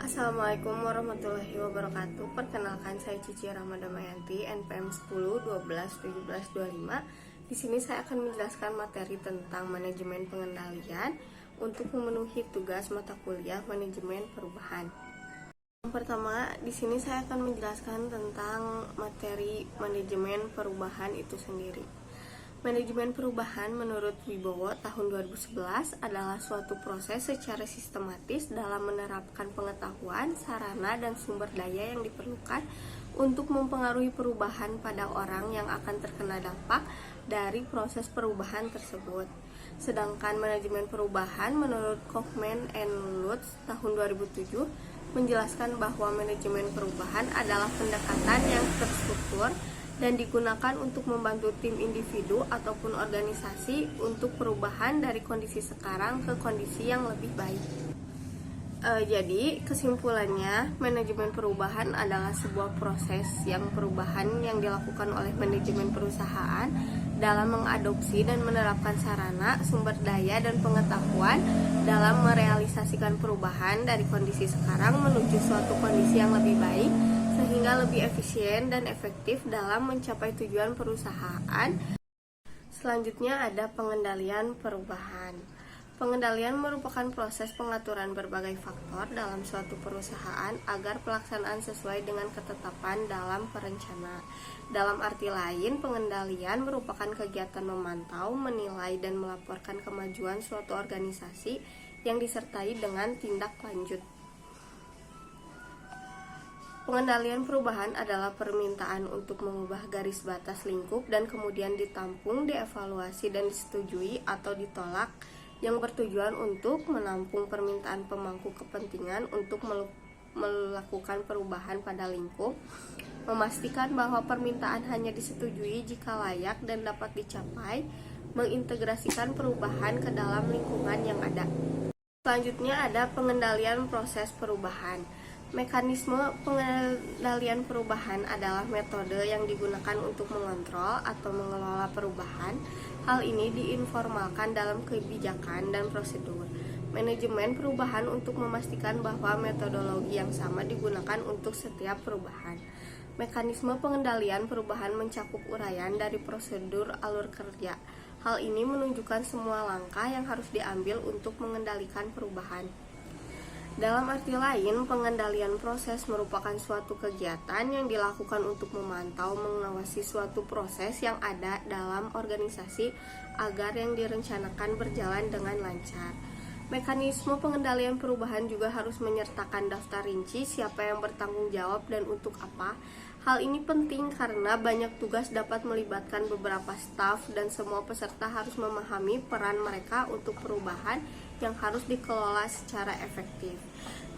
Assalamualaikum warahmatullahi wabarakatuh. Perkenalkan, saya Cici Ramadamayanti, NPM 10 12 17 25. Di sini saya akan menjelaskan materi tentang manajemen pengendalian untuk memenuhi tugas mata kuliah manajemen perubahan. Yang pertama, di sini saya akan menjelaskan tentang materi manajemen perubahan itu sendiri. Manajemen perubahan menurut Wibowo tahun 2011 adalah suatu proses secara sistematis dalam menerapkan pengetahuan, sarana, dan sumber daya yang diperlukan untuk mempengaruhi perubahan pada orang yang akan terkena dampak dari proses perubahan tersebut. Sedangkan manajemen perubahan menurut Kaufman and Lutz tahun 2007 menjelaskan bahwa manajemen perubahan adalah pendekatan yang terstruktur dan digunakan untuk membantu tim individu ataupun organisasi untuk perubahan dari kondisi sekarang ke kondisi yang lebih baik. Jadi kesimpulannya, manajemen perubahan adalah sebuah proses perubahan yang dilakukan oleh manajemen perusahaan dalam mengadopsi dan menerapkan sarana, sumber daya, dan pengetahuan dalam merealisasikan perubahan dari kondisi sekarang menuju suatu kondisi yang lebih baik, sehingga lebih efisien dan efektif dalam mencapai tujuan perusahaan. Selanjutnya ada pengendalian perubahan. Pengendalian merupakan proses pengaturan berbagai faktor dalam suatu perusahaan agar pelaksanaan sesuai dengan ketetapan dalam perencana. Dalam arti lain, pengendalian merupakan kegiatan memantau, menilai, dan melaporkan kemajuan suatu organisasi yang disertai dengan tindak lanjut. Pengendalian perubahan adalah permintaan untuk mengubah garis batas lingkup dan kemudian ditampung, dievaluasi, dan disetujui atau ditolak, yang bertujuan untuk menampung permintaan pemangku kepentingan untuk melakukan perubahan pada lingkup, memastikan bahwa permintaan hanya disetujui jika layak dan dapat dicapai, mengintegrasikan perubahan ke dalam lingkungan yang ada. Selanjutnya ada pengendalian proses perubahan. Mekanisme pengendalian perubahan adalah metode yang digunakan untuk mengontrol atau mengelola perubahan. Hal ini diinformalkan dalam kebijakan dan prosedur manajemen perubahan untuk memastikan bahwa metodologi yang sama digunakan untuk setiap perubahan. Mekanisme pengendalian perubahan mencakup uraian dari prosedur alur kerja. Hal ini menunjukkan semua langkah yang harus diambil untuk mengendalikan perubahan. Dalam arti lain, pengendalian proses merupakan suatu kegiatan yang dilakukan untuk memantau, mengawasi suatu proses yang ada dalam organisasi agar yang direncanakan berjalan dengan lancar. Mekanisme pengendalian perubahan juga harus menyertakan daftar rinci siapa yang bertanggung jawab dan untuk apa. Hal ini penting karena banyak tugas dapat melibatkan beberapa staf dan semua peserta harus memahami peran mereka untuk perubahan yang harus dikelola secara efektif.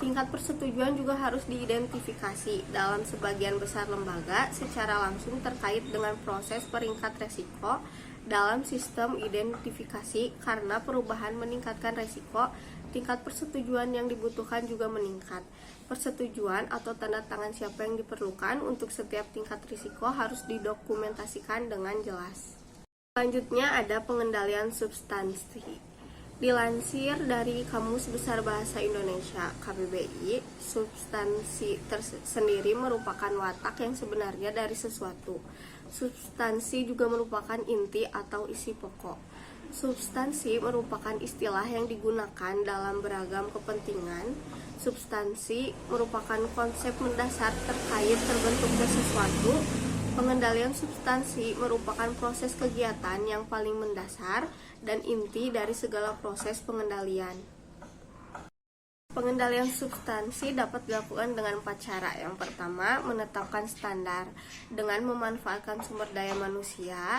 Tingkat persetujuan juga harus diidentifikasi dalam sebagian besar lembaga secara langsung terkait dengan proses peringkat resiko dalam sistem identifikasi. Karena perubahan meningkatkan resiko, tingkat persetujuan yang dibutuhkan juga meningkat. Persetujuan atau tanda tangan siapa yang diperlukan untuk setiap tingkat risiko harus didokumentasikan dengan jelas. Selanjutnya ada pengendalian substansi. Dilansir dari Kamus Besar Bahasa Indonesia KBBI, substansi tersendiri merupakan watak yang sebenarnya dari sesuatu. Substansi juga merupakan inti atau isi pokok. Substansi merupakan istilah yang digunakan dalam beragam kepentingan. Substansi merupakan konsep mendasar terkait terbentuknya sesuatu. Pengendalian substansi merupakan proses kegiatan yang paling mendasar dan inti dari segala proses pengendalian. Pengendalian substansi dapat dilakukan dengan 4 cara. Yang pertama, menetapkan standar dengan memanfaatkan sumber daya manusia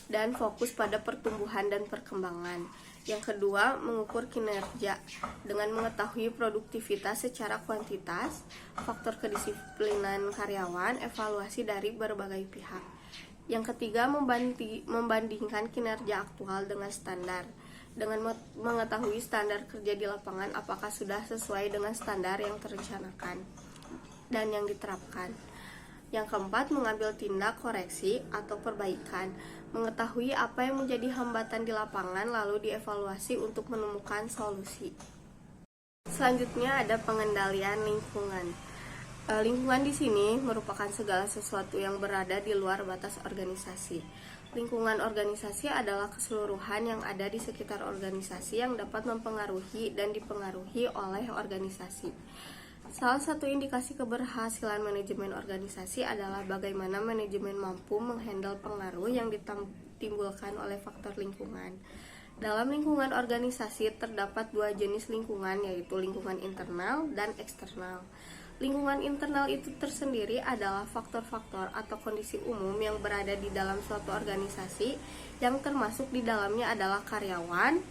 dan fokus pada pertumbuhan dan perkembangan. Yang kedua, mengukur kinerja dengan mengetahui produktivitas secara kuantitas, faktor kedisiplinan karyawan, evaluasi dari berbagai pihak. Yang ketiga, membandingkan kinerja aktual dengan standar dengan mengetahui standar kerja di lapangan apakah sudah sesuai dengan standar yang terencanakan dan yang diterapkan. Yang keempat, mengambil tindak koreksi atau perbaikan, mengetahui apa yang menjadi hambatan di lapangan lalu dievaluasi untuk menemukan solusi. Selanjutnya ada pengendalian lingkungan. Lingkungan di sini merupakan segala sesuatu yang berada di luar batas organisasi. Lingkungan organisasi adalah keseluruhan yang ada di sekitar organisasi yang dapat mempengaruhi dan dipengaruhi oleh organisasi. Salah satu indikasi keberhasilan manajemen organisasi adalah bagaimana manajemen mampu menghandle pengaruh yang ditimbulkan oleh faktor lingkungan. Dalam lingkungan organisasi terdapat dua jenis lingkungan, yaitu lingkungan internal dan eksternal. Lingkungan internal itu tersendiri adalah faktor-faktor atau kondisi umum yang berada di dalam suatu organisasi, yang termasuk di dalamnya adalah karyawan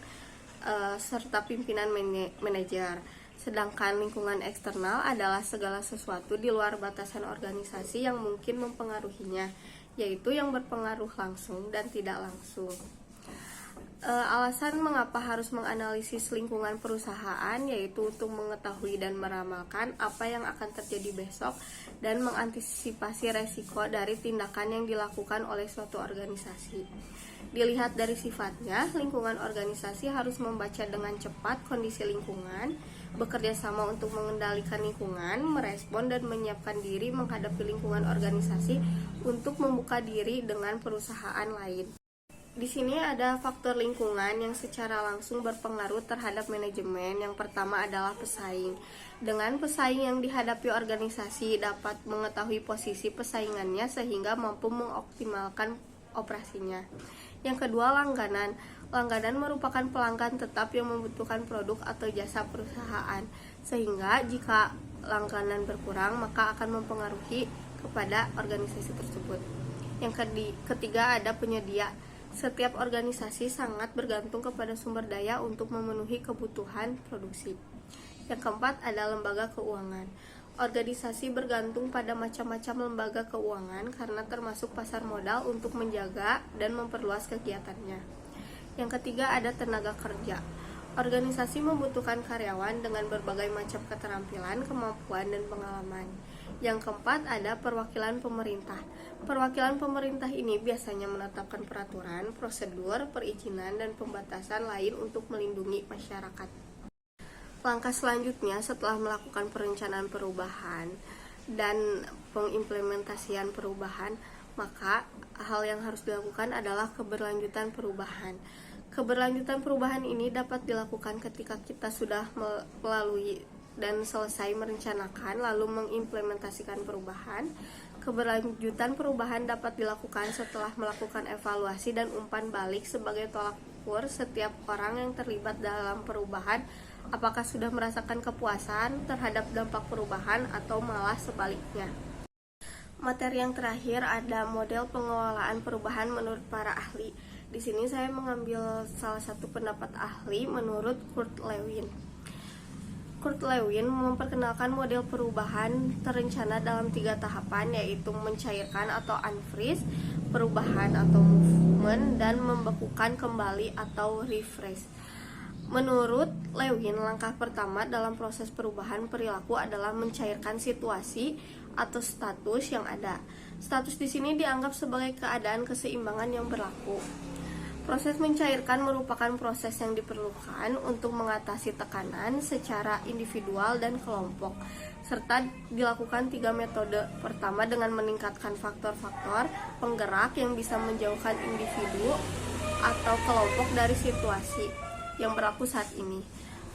serta pimpinan manajer. Sedangkan lingkungan eksternal adalah segala sesuatu di luar batasan organisasi yang mungkin mempengaruhinya, yaitu yang berpengaruh langsung dan tidak langsung. Alasan mengapa harus menganalisis lingkungan perusahaan yaitu untuk mengetahui dan meramalkan apa yang akan terjadi besok dan mengantisipasi resiko dari tindakan yang dilakukan oleh suatu organisasi. Dilihat dari sifatnya, lingkungan organisasi harus membaca dengan cepat kondisi lingkungan, bekerja sama untuk mengendalikan lingkungan, merespon dan menyiapkan diri menghadapi lingkungan organisasi untuk membuka diri dengan perusahaan lain. Di sini ada faktor lingkungan yang secara langsung berpengaruh terhadap manajemen. Yang pertama adalah pesaing. Dengan pesaing yang dihadapi organisasi dapat mengetahui posisi pesaingannya sehingga mampu mengoptimalkan operasinya. Yang kedua, langganan. Langganan merupakan pelanggan tetap yang membutuhkan produk atau jasa perusahaan, sehingga jika langganan berkurang maka akan mempengaruhi kepada organisasi tersebut. Yang ketiga ada penyedia. Setiap organisasi sangat bergantung kepada sumber daya untuk memenuhi kebutuhan produksi. Yang keempat ada lembaga keuangan. Organisasi bergantung pada macam-macam lembaga keuangan karena termasuk pasar modal untuk menjaga dan memperluas kegiatannya. Yang ketiga ada tenaga kerja. Organisasi membutuhkan karyawan dengan berbagai macam keterampilan, kemampuan, dan pengalaman. Yang keempat ada perwakilan pemerintah. Perwakilan pemerintah ini biasanya menetapkan peraturan, prosedur, perizinan, dan pembatasan lain untuk melindungi masyarakat. Langkah selanjutnya setelah melakukan perencanaan perubahan dan pengimplementasian perubahan, maka hal yang harus dilakukan adalah keberlanjutan perubahan. Keberlanjutan perubahan ini dapat dilakukan ketika kita sudah melalui dan selesai merencanakan lalu mengimplementasikan perubahan. Keberlanjutan perubahan dapat dilakukan setelah melakukan evaluasi dan umpan balik sebagai tolak ukur setiap orang yang terlibat dalam perubahan, apakah sudah merasakan kepuasan terhadap dampak perubahan atau malah sebaliknya. Materi yang terakhir ada model pengelolaan perubahan menurut para ahli. Di sini saya mengambil salah satu pendapat ahli menurut Kurt Lewin. Kurt Lewin memperkenalkan model perubahan terencana dalam 3 tahapan, yaitu mencairkan atau unfreeze, perubahan atau movement, dan membekukan kembali atau refresh. Menurut Lewin, langkah pertama dalam proses perubahan perilaku adalah mencairkan situasi atau status yang ada. Status di sini dianggap sebagai keadaan keseimbangan yang berlaku. Proses mencairkan merupakan proses yang diperlukan untuk mengatasi tekanan secara individual dan kelompok, serta dilakukan 3 metode. Pertama, dengan meningkatkan faktor-faktor penggerak yang bisa menjauhkan individu atau kelompok dari situasi yang berlaku saat ini.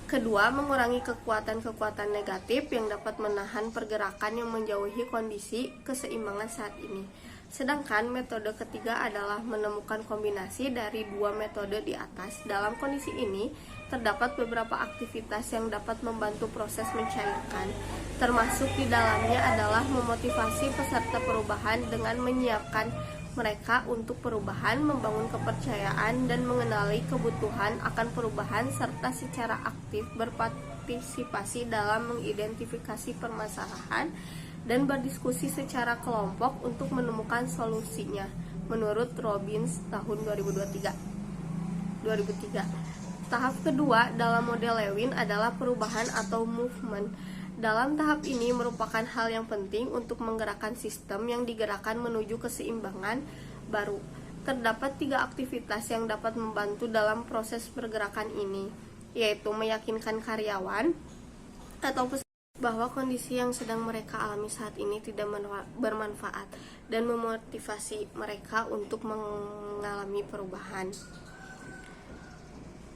Kedua, mengurangi kekuatan-kekuatan negatif yang dapat menahan pergerakan yang menjauhi kondisi keseimbangan saat ini. Sedangkan metode ketiga adalah menemukan kombinasi dari 2 metode di atas. Dalam kondisi ini, terdapat beberapa aktivitas yang dapat membantu proses mencairkan. Termasuk di dalamnya adalah memotivasi peserta perubahan dengan menyiapkan mereka untuk perubahan, membangun kepercayaan, dan mengenali kebutuhan akan perubahan, serta secara aktif berpartisipasi dalam mengidentifikasi permasalahan dan berdiskusi secara kelompok untuk menemukan solusinya. Menurut Robbins tahun 2003. Tahap kedua dalam model Lewin adalah perubahan atau movement. Dalam tahap ini merupakan hal yang penting untuk menggerakkan sistem yang digerakkan menuju keseimbangan baru. Terdapat 3 aktivitas yang dapat membantu dalam proses pergerakan ini, yaitu meyakinkan karyawan, atau bahwa kondisi yang sedang mereka alami saat ini tidak bermanfaat dan memotivasi mereka untuk mengalami perubahan.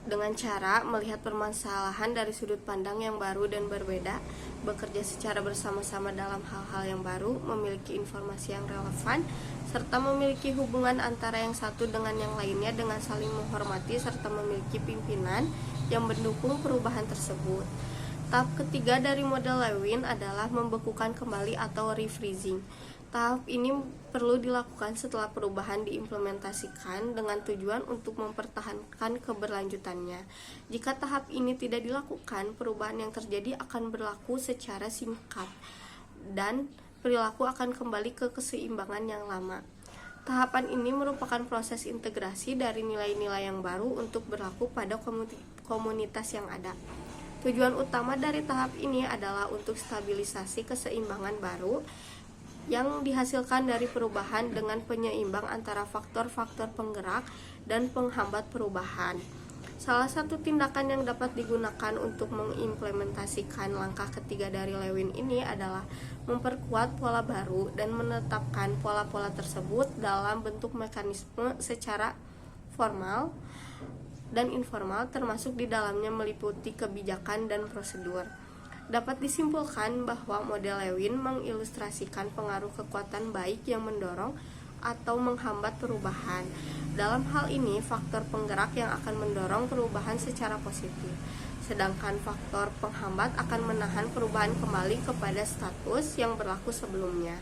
Dengan cara melihat permasalahan dari sudut pandang yang baru dan berbeda, bekerja secara bersama-sama dalam hal-hal yang baru, memiliki informasi yang relevan, serta memiliki hubungan antara yang satu dengan yang lainnya dengan saling menghormati, serta memiliki pimpinan yang mendukung perubahan tersebut. Tahap ketiga dari model Lewin adalah membekukan kembali atau refreezing. Tahap ini perlu dilakukan setelah perubahan diimplementasikan dengan tujuan untuk mempertahankan keberlanjutannya. Jika tahap ini tidak dilakukan, perubahan yang terjadi akan berlaku secara singkat dan perilaku akan kembali ke keseimbangan yang lama. Tahapan ini merupakan proses integrasi dari nilai-nilai yang baru untuk berlaku pada komunitas yang ada. Tujuan utama dari tahap ini adalah untuk stabilisasi keseimbangan baru yang dihasilkan dari perubahan dengan penyeimbang antara faktor-faktor penggerak dan penghambat perubahan. Salah satu tindakan yang dapat digunakan untuk mengimplementasikan langkah ketiga dari Lewin ini adalah memperkuat pola baru dan menetapkan pola-pola tersebut dalam bentuk mekanisme secara formal dan informal, termasuk di dalamnya meliputi kebijakan dan prosedur. Dapat disimpulkan bahwa model Lewin mengilustrasikan pengaruh kekuatan baik yang mendorong atau menghambat perubahan. Dalam hal ini, faktor penggerak yang akan mendorong perubahan secara positif, sedangkan faktor penghambat akan menahan perubahan kembali kepada status yang berlaku sebelumnya.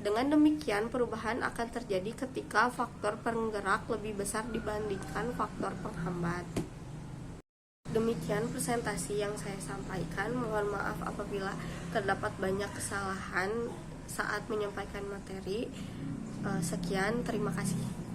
Dengan demikian, perubahan akan terjadi ketika faktor penggerak lebih besar dibandingkan faktor penghambat. Demikian presentasi yang saya sampaikan. Mohon maaf apabila terdapat banyak kesalahan saat menyampaikan materi. Sekian, terima kasih.